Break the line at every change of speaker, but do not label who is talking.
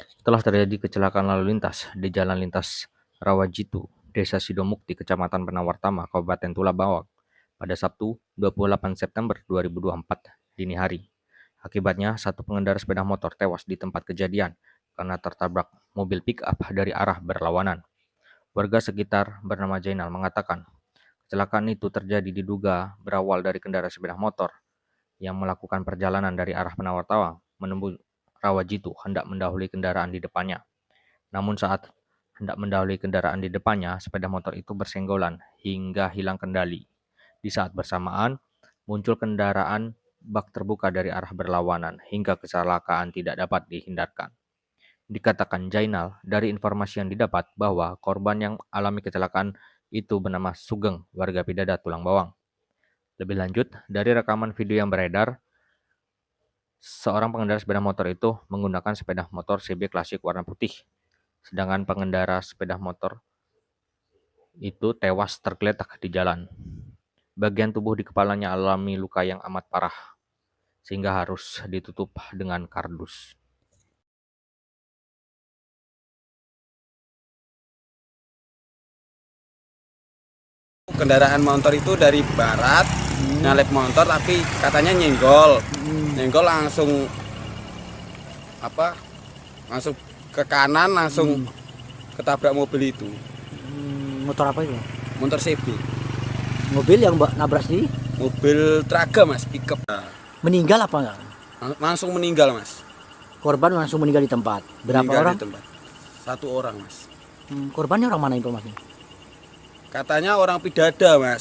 Setelah terjadi kecelakaan lalu lintas di Jalan Lintas Rawajitu, Desa Sidomukti, Kecamatan Penawartama, Kabupaten Tulah Bawang, pada Sabtu 28 September 2024 dini hari. Akibatnya, satu pengendara sepeda motor tewas di tempat kejadian karena tertabrak mobil pick-up dari arah berlawanan. Warga sekitar bernama Jainal mengatakan, kecelakaan itu terjadi diduga berawal dari kendaraan sepeda motor yang melakukan perjalanan dari arah Penawartama menuju Rawajitu hendak mendahului kendaraan di depannya. Namun saat hendak mendahului kendaraan di depannya, sepeda motor itu bersenggolan hingga hilang kendali. Di saat bersamaan, muncul kendaraan bak terbuka dari arah berlawanan hingga kecelakaan tidak dapat dihindarkan. Dikatakan Jainal, dari informasi yang didapat bahwa korban yang alami kecelakaan itu bernama Sugeng, warga Pidada, Tulang Bawang. Lebih lanjut, dari rekaman video yang beredar, seorang pengendara sepeda motor itu menggunakan sepeda motor CB klasik warna putih. Sedangkan pengendara sepeda motor itu tewas tergeletak di jalan. Bagian tubuh di kepalanya alami luka yang amat parah, sehingga harus ditutup dengan kardus.
Kendaraan motor itu dari barat nyalip motor, tapi katanya nyenggol langsung langsung ke kanan, langsung ketabrak mobil itu.
Motor apa itu?
Motor CB,
Mobil yang nabrak sendiri?
mobil traga mas, pickup.
Meninggal apa enggak?
Langsung meninggal mas.
Korban langsung meninggal di tempat. Berapa
Meninggal
orang?
di tempat. 1 orang mas.
Korbannya orang mana informasinya?
Katanya orang Pidada mas.